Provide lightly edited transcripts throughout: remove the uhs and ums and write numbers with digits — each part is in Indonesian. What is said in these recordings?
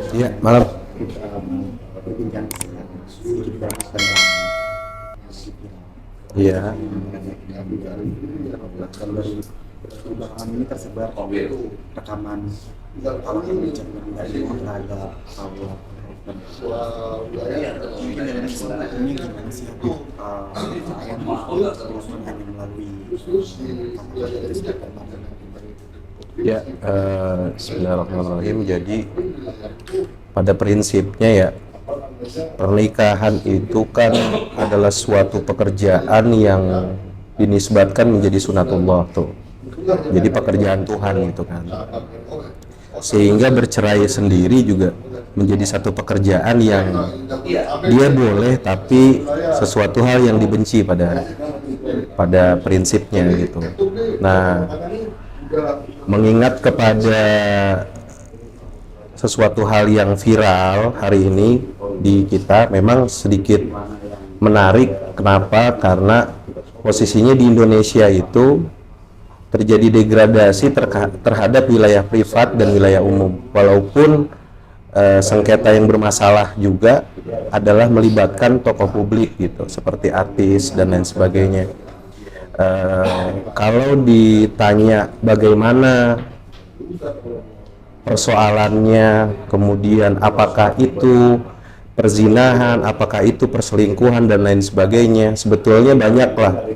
Iya, malam. Kita berbincang sedikit bahas tentang Iya. belakangan ini tersebar rekaman orang yang bicara dari terhadap Allah. Mungkin dalam Islam ini gimana sih yang hanya melalui Ya, bismillahirrahmanirrahim. Jadi pada prinsipnya ya, pernikahan itu kan adalah suatu pekerjaan yang dinisbatkan menjadi sunatullah tuh. Jadi pekerjaan Tuhan gitu kan. Sehingga bercerai sendiri juga menjadi satu pekerjaan yang dia boleh, tapi sesuatu hal yang dibenci pada prinsipnya gitu. Nah, mengingat kepada sesuatu hal yang viral hari ini di kita, memang sedikit menarik. Kenapa? Karena posisinya di Indonesia itu terjadi degradasi terhadap wilayah privat dan wilayah umum, walaupun sengketa yang bermasalah juga adalah melibatkan tokoh publik gitu, seperti artis dan lain sebagainya. Kalau ditanya bagaimana persoalannya, kemudian apakah itu perzinahan, apakah itu perselingkuhan dan lain sebagainya, sebetulnya banyaklah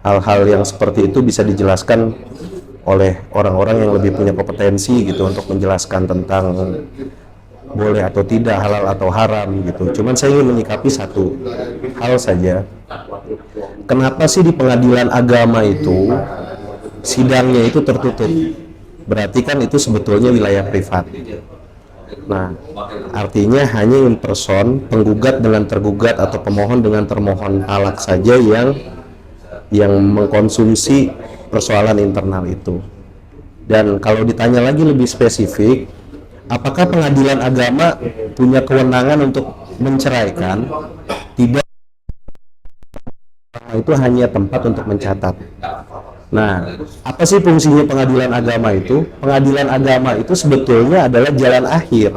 hal-hal yang seperti itu bisa dijelaskan oleh orang-orang yang lebih punya kompetensi gitu untuk menjelaskan tentang boleh atau tidak, halal atau haram gitu. Cuman saya ingin menyikapi satu hal saja. Kenapa sih di pengadilan agama itu sidangnya itu tertutup? Berarti kan itu sebetulnya wilayah privat. Nah, artinya hanya in person, penggugat dengan tergugat atau pemohon dengan termohon talak saja yang mengkonsumsi persoalan internal itu. Dan kalau ditanya lagi lebih spesifik, apakah pengadilan agama punya kewenangan untuk menceraikan? Tidak, itu hanya tempat untuk mencatat. Nah, apa sih fungsinya pengadilan agama itu? Pengadilan agama itu sebetulnya adalah jalan akhir.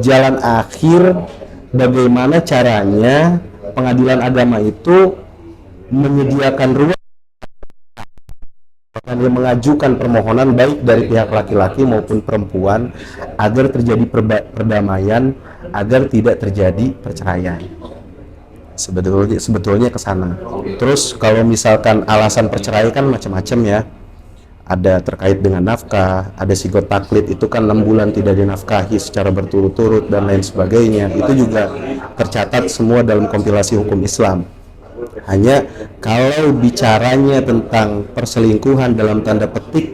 Jalan akhir bagaimana caranya pengadilan agama itu menyediakan ruang dan yang mengajukan permohonan baik dari pihak laki-laki maupun perempuan agar terjadi perdamaian, agar tidak terjadi perceraian. Sebetulnya ke sana. Terus kalau misalkan alasan perceraian kan macam-macam ya. Ada terkait dengan nafkah, ada sigot taklid, itu kan 6 bulan tidak dinafkahi secara berturut-turut dan lain sebagainya. Itu juga tercatat semua dalam kompilasi hukum Islam. Hanya kalau bicaranya tentang perselingkuhan dalam tanda petik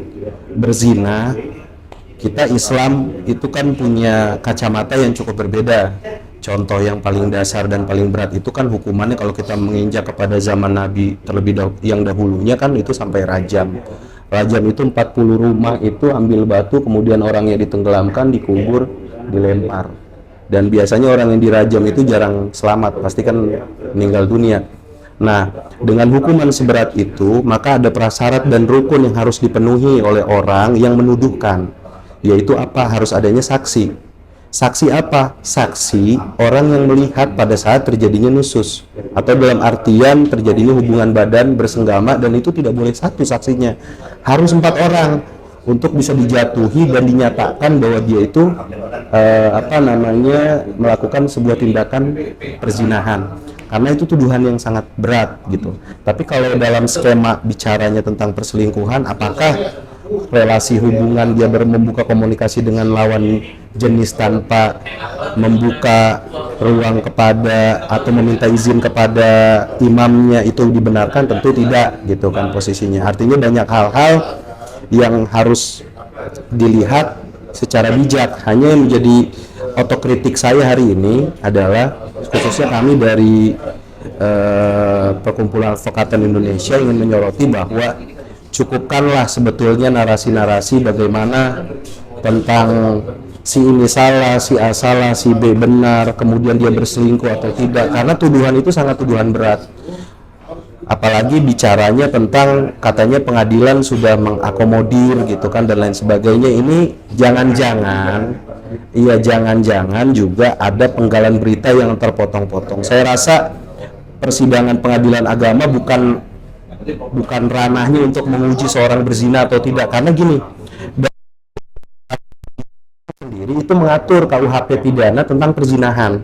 berzina, kita Islam itu kan punya kacamata yang cukup berbeda. Contoh yang paling dasar dan paling berat itu kan hukumannya kalau kita menginjak kepada zaman Nabi terlebih yang dahulunya kan itu sampai rajam. Rajam itu 40 rumah itu ambil batu, kemudian orangnya ditenggelamkan, dikubur, dilempar. Dan biasanya orang yang dirajam itu jarang selamat, pasti kan meninggal dunia. Nah, dengan hukuman seberat itu, maka ada prasyarat dan rukun yang harus dipenuhi oleh orang yang menuduhkan, yaitu apa? Harus adanya saksi. Saksi apa? Saksi orang yang melihat pada saat terjadinya nusus, atau dalam artian terjadinya hubungan badan bersenggama, dan itu tidak boleh satu saksinya, harus 4 orang untuk bisa dijatuhi dan dinyatakan bahwa dia itu melakukan sebuah tindakan perzinahan. Karena itu tuduhan yang sangat berat gitu. Tapi kalau dalam skema bicaranya tentang perselingkuhan, apakah relasi hubungan dia membuka komunikasi dengan lawan jenis tanpa membuka ruang kepada atau meminta izin kepada imamnya itu dibenarkan? Tentu tidak gitu kan posisinya. Artinya banyak hal-hal yang harus dilihat secara bijak. Hanya yang menjadi otokritik saya hari ini adalah khususnya kami dari Perkumpulan Advokatan Indonesia ingin menyoroti bahwa cukupkanlah sebetulnya narasi-narasi bagaimana tentang si ini salah, si A salah, si B benar, kemudian dia berselingkuh atau tidak, karena tuduhan itu sangat tuduhan berat. Apalagi bicaranya tentang katanya pengadilan sudah mengakomodir gitu kan dan lain sebagainya. Ini jangan-jangan Iya, jangan-jangan juga ada penggalan berita yang terpotong-potong. Saya rasa persidangan pengadilan agama bukan ranahnya untuk menguji seorang berzina atau tidak, karena gini, sendiri itu mengatur KUHP pidana tentang perzinahan.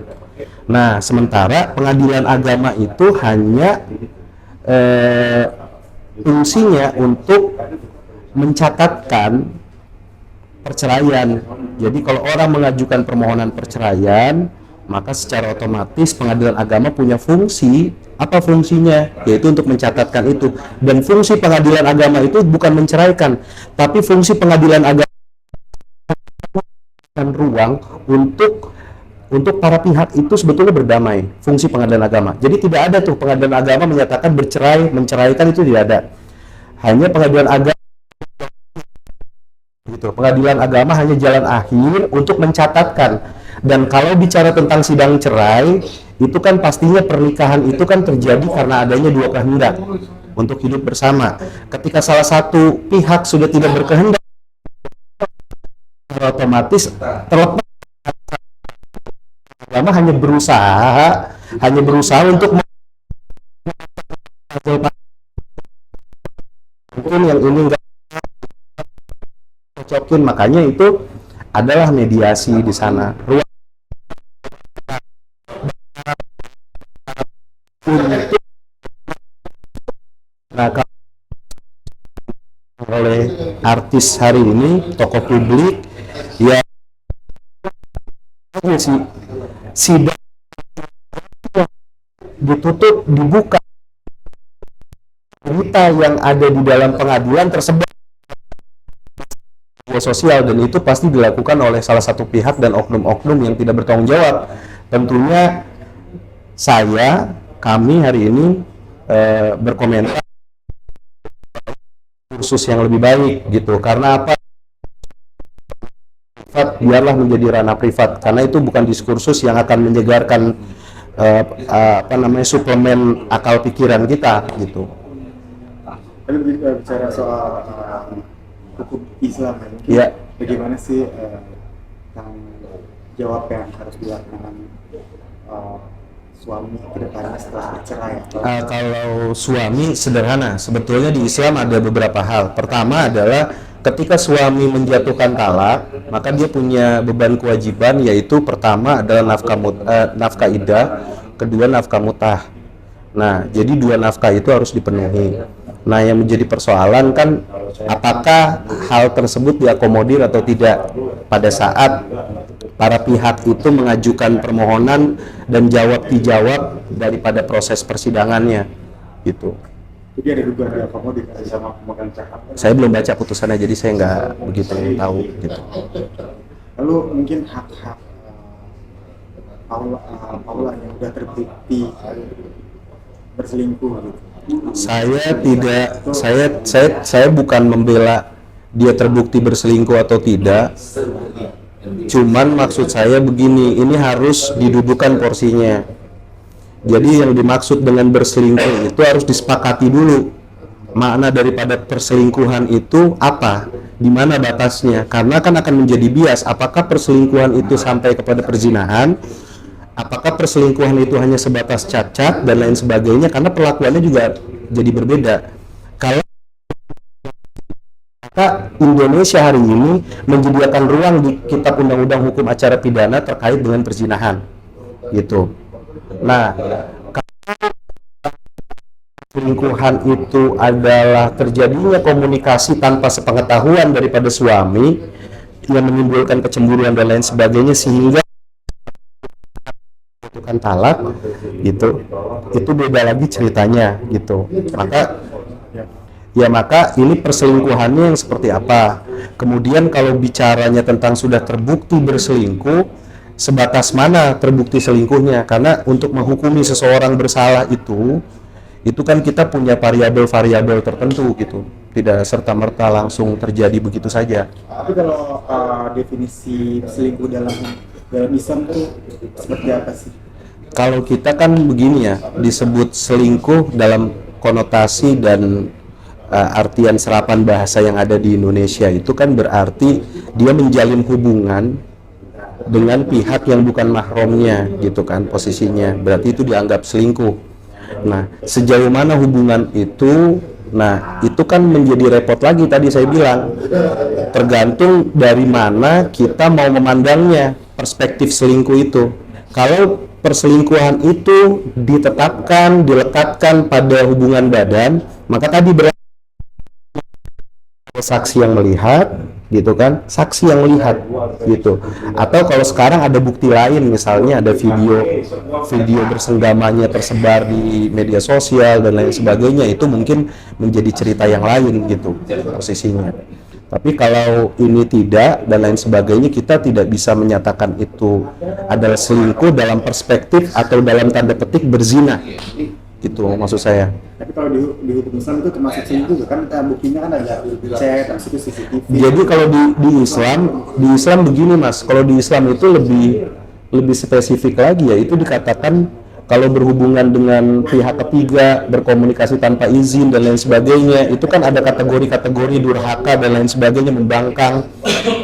Nah, sementara pengadilan agama itu hanya fungsinya untuk mencatatkan perceraian. Jadi kalau orang mengajukan permohonan perceraian, maka secara otomatis pengadilan agama punya fungsi. Apa fungsinya? Yaitu untuk mencatatkan itu. Dan fungsi pengadilan agama itu bukan menceraikan, tapi fungsi pengadilan agama dan ruang untuk para pihak itu sebetulnya berdamai. Fungsi pengadilan agama. Jadi tidak ada tuh pengadilan agama menyatakan bercerai, menceraikan, itu tidak ada. Hanya pengadilan agama gitu. Pengadilan agama hanya jalan akhir untuk mencatatkan. Dan kalau bicara tentang sidang cerai, itu kan pastinya pernikahan itu kan terjadi karena adanya dua kehendak untuk hidup bersama. Ketika salah satu pihak sudah tidak berkehendak, otomatis terlepas, agama hanya berusaha untuk mungkin yang ini enggak cocokin, makanya itu adalah mediasi di sana. Nah, oleh artis hari ini, tokoh publik, ya sidang ditutup, dibuka, berita yang ada di dalam pengadilan tersebar media sosial, dan itu pasti dilakukan oleh salah satu pihak dan oknum-oknum yang tidak bertanggung jawab. Tentunya kami hari ini berkomentar kursus yang lebih baik gitu. Karena apa? Biarlah menjadi ranah privat, karena itu bukan diskursus yang akan menyegarkan suplemen akal pikiran kita gitu. Tapi bicara soal hukum Islam ya, bagaimana sih tanggung jawab yang harus dilakukan suami kedepannya setelah bercerai? Kalau suami sederhana, sebetulnya di Islam ada beberapa hal. Pertama adalah ketika suami menjatuhkan talak, maka dia punya beban kewajiban, yaitu pertama adalah nafkah iddah, kedua nafkah mutah. Nah, jadi dua nafkah itu harus dipenuhi. Nah, yang menjadi persoalan kan apakah hal tersebut diakomodir atau tidak pada saat para pihak itu mengajukan permohonan dan jawab dijawab daripada proses persidangannya gitu. Jadi ada dugaan diakomodir sama pemegang saham. Saya belum baca putusannya, jadi saya nggak begitu tahu gitu. Lalu mungkin hak-hak Paula yang udah terbukti berselingkuh gitu. Saya bukan membela dia terbukti berselingkuh atau tidak. Cuman maksud saya begini, ini harus didudukan porsinya. Jadi yang dimaksud dengan berselingkuh itu harus disepakati dulu. Makna daripada perselingkuhan itu apa? Di mana batasnya? Karena kan akan menjadi bias. Apakah perselingkuhan itu sampai kepada perzinahan? Apakah perselingkuhan itu hanya sebatas cacat dan lain sebagainya? Karena perlakuannya juga jadi berbeda. Kalau maka Indonesia hari ini menyediakan ruang di Kitab Undang-Undang Hukum Acara Pidana terkait dengan perzinahan, gitu. Nah, perselingkuhan itu adalah terjadinya komunikasi tanpa sepengetahuan daripada suami yang menimbulkan kecemburuan dan lain sebagainya, sehingga menentukan talak, gitu. Itu beda lagi ceritanya, gitu. Maka ini perselingkuhannya yang seperti apa. Kemudian kalau bicaranya tentang sudah terbukti berselingkuh, sebatas mana terbukti selingkuhnya? Karena untuk menghukumi seseorang bersalah itu kan kita punya variabel-variabel tertentu gitu. Tidak serta-merta langsung terjadi begitu saja. Tapi kalau definisi selingkuh dalam Islam itu seperti apa sih? Kalau kita kan begini ya, disebut selingkuh dalam konotasi dan artian serapan bahasa yang ada di Indonesia itu kan berarti dia menjalin hubungan dengan pihak yang bukan mahramnya gitu kan posisinya, berarti itu dianggap selingkuh. Nah, sejauh mana hubungan itu? Nah, itu kan menjadi repot lagi, tadi saya bilang tergantung dari mana kita mau memandangnya, perspektif selingkuh itu. Kalau perselingkuhan itu ditetapkan, dilekatkan pada hubungan badan, maka tadi berarti saksi yang melihat gitu kan, saksi yang melihat gitu. Atau kalau sekarang ada bukti lain, misalnya ada video bersenggamanya tersebar di media sosial dan lain sebagainya, itu mungkin menjadi cerita yang lain gitu posisinya. Tapi kalau ini tidak dan lain sebagainya, kita tidak bisa menyatakan itu adalah selingkuh dalam perspektif atau dalam tanda petik berzina gitu maksud saya. Tapi kalau di hukum Islam itu termasuk selingkuh kan, buktinya kan ada chat, terus itu CCTV. Jadi kalau di Islam begini Mas, kalau di Islam itu lebih spesifik lagi, ya itu dikatakan kalau berhubungan dengan pihak ketiga, berkomunikasi tanpa izin dan lain sebagainya, itu kan ada kategori-kategori durhaka dan lain sebagainya, membangkang.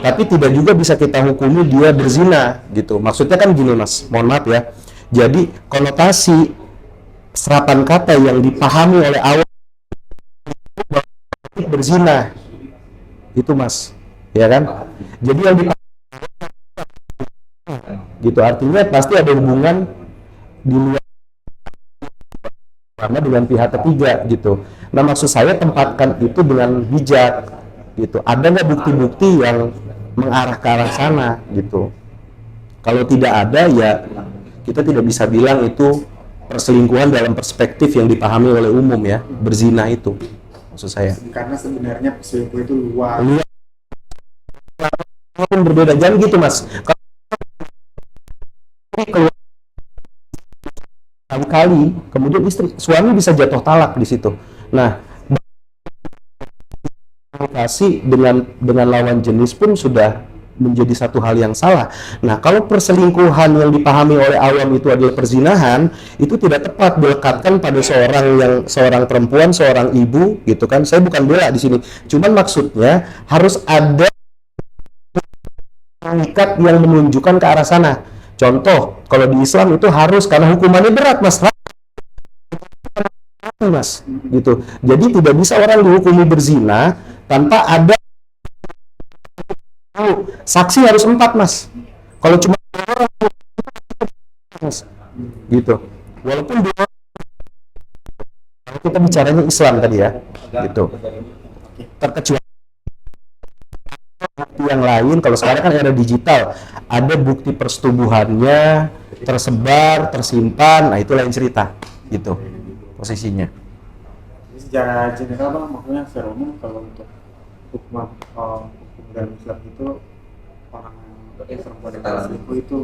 Tapi tidak juga bisa kita hukumi dia berzina gitu. Maksudnya kan gini Mas, mohon maaf ya. Jadi konotasi serapan kata yang dipahami oleh awam berzina itu Mas, ya kan? Jadi yang gitu artinya pasti ada hubungan di luar sama dengan pihak ketiga gitu. Nah maksud saya tempatkan itu dengan bijak gitu. Ada nggak bukti-bukti yang mengarah ke arah sana gitu? Kalau tidak ada, ya kita tidak bisa bilang itu perselingkuhan dalam perspektif yang dipahami oleh umum ya, berzina itu maksud saya. Karena sebenarnya selingkuh itu luas. Walaupun berbeda, jangan gitu Mas. Kalau kali kemudian suami bisa jatuh talak di situ. Nah, komunikasi dengan lawan jenis pun sudah menjadi satu hal yang salah. Nah, kalau perselingkuhan yang dipahami oleh awam itu adalah perzinahan, itu tidak tepat dilekatkan pada seorang perempuan, seorang ibu, gitu kan? Saya bukan bela di sini. Cuman maksudnya harus ada ikat yang menunjukkan ke arah sana. Contoh, kalau di Islam itu harus, karena hukumannya berat, Mas, gitu. Jadi tidak bisa orang dihukumi berzina tanpa ada saksi, harus 4 Mas. Kalau cuma orang, Mas, gitu. Walaupun kalau kita bicaranya Islam tadi ya, gitu. Terkecuali bukti yang lain, kalau sekarang kan era digital, ada bukti persetubuhannya tersebar, tersimpan, nah itu lain cerita, gitu posisinya. Secara general Bang, maksudnya secara umum kalau untuk hukum dalam Islam itu orang yang perempuan yang selingkuh itu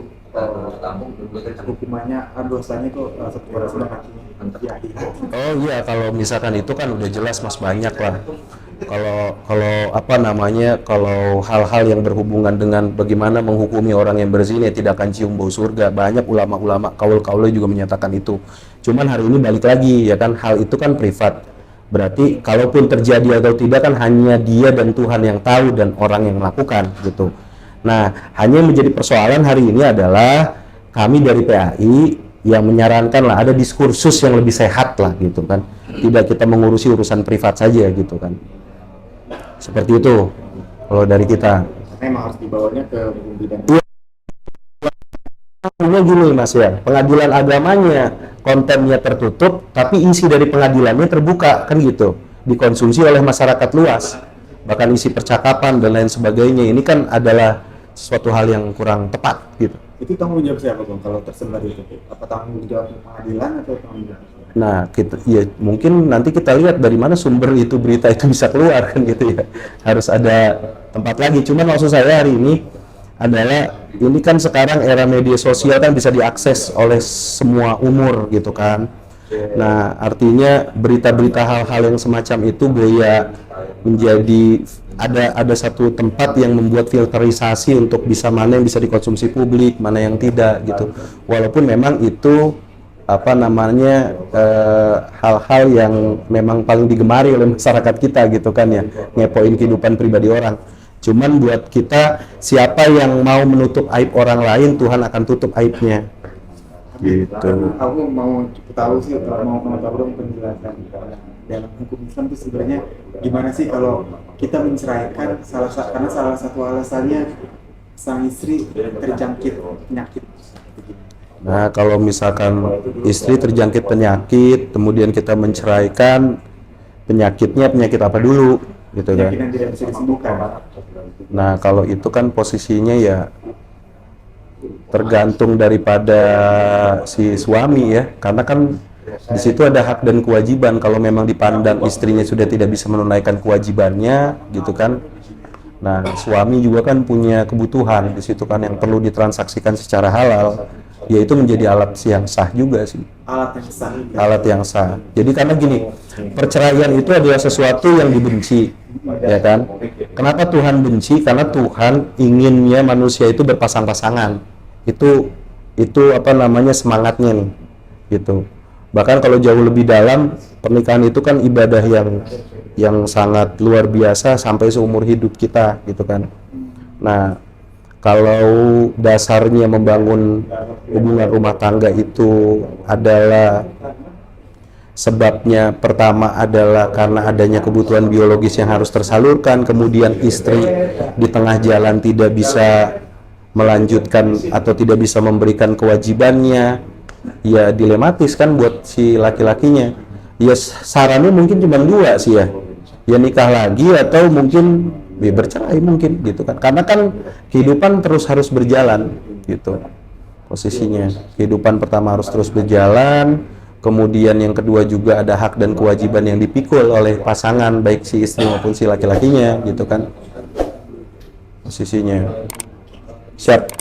hukumannya, dosanya itu satu persen kakinya. Oh iya, kalau misalkan itu kan udah jelas Mas, banyak lah. Kalau apa namanya, kalau hal-hal yang berhubungan dengan bagaimana menghukumi orang yang berzina tidak akan cium bau surga, banyak ulama-ulama kaul-kaul juga menyatakan itu. Cuman hari ini balik lagi ya kan, hal itu kan privat. Berarti kalaupun terjadi atau tidak kan hanya dia dan Tuhan yang tahu dan orang yang melakukan gitu. Nah, hanya yang menjadi persoalan hari ini adalah kami dari PAI yang menyarankan lah ada diskursus yang lebih sehat lah gitu kan. Tidak kita mengurusi urusan privat saja gitu kan. Seperti itu kalau dari kita. Memang harus dibawanya ke hukum bidang. Punya gini Mas ya, pengadilan agamanya kontennya tertutup, tapi isi dari pengadilannya terbuka kan gitu, dikonsumsi oleh masyarakat luas, bahkan isi percakapan dan lain sebagainya. Ini kan adalah suatu hal yang kurang tepat gitu. Itu tanggung jawab siapa Bang kalau tersebar itu? Apa tanggung jawab pengadilan atau tanggung jawab? Nah, kita ya mungkin nanti kita lihat dari mana sumber itu berita itu bisa keluar kan gitu ya. Harus ada tempat lagi. Cuman maksud saya hari ini adalah ini kan sekarang era media sosial kan bisa diakses oleh semua umur gitu kan. Nah, artinya berita-berita hal-hal yang semacam itu gaya menjadi ada satu tempat yang membuat filterisasi untuk bisa mana yang bisa dikonsumsi publik, mana yang tidak gitu. Walaupun memang itu apa namanya hal-hal yang memang paling digemari oleh masyarakat kita gitu kan ya, ngepoin kehidupan pribadi orang. Cuman buat kita, siapa yang mau menutup aib orang lain, Tuhan akan tutup aibnya. Gitu. Aku mau tahu sih, mau tahu dong penjelasan dalam hukum Islam itu sebenarnya gimana sih kalau kita menceraikan karena salah satu alasannya sang istri terjangkit penyakit. Nah, kalau misalkan istri terjangkit penyakit, kemudian kita menceraikan, penyakitnya penyakit apa dulu, gitu kan? Penyakit yang tidak bisa disembuhkan. Nah, kalau itu kan posisinya ya tergantung daripada si suami ya, karena kan di situ ada hak dan kewajiban. Kalau memang dipandang istrinya sudah tidak bisa menunaikan kewajibannya, gitu kan? Nah, suami juga kan punya kebutuhan di situ kan yang perlu ditransaksikan secara halal. Ya itu menjadi alat yang sah juga sih. Alat yang sah. Alat yang sah. Jadi karena gini, perceraian itu adalah sesuatu yang dibenci, ya kan? Kenapa Tuhan benci? Karena Tuhan inginnya manusia itu berpasang-pasangan. Itu apa namanya semangatnya nih, gitu. Bahkan kalau jauh lebih dalam, pernikahan itu kan ibadah yang sangat luar biasa sampai seumur hidup kita, gitu kan. Nah, kalau dasarnya membangun hubungan rumah tangga itu adalah sebabnya pertama adalah karena adanya kebutuhan biologis yang harus tersalurkan, kemudian istri di tengah jalan tidak bisa melanjutkan atau tidak bisa memberikan kewajibannya, ya dilematis kan buat si laki-lakinya. Ya sarannya mungkin cuma dua sih ya nikah lagi atau mungkin bercerai mungkin, gitu kan, karena kan kehidupan terus harus berjalan, gitu posisinya. Kehidupan pertama harus terus berjalan, kemudian yang kedua juga ada hak dan kewajiban yang dipikul oleh pasangan, baik si istri maupun si laki-lakinya, gitu kan posisinya. Siap.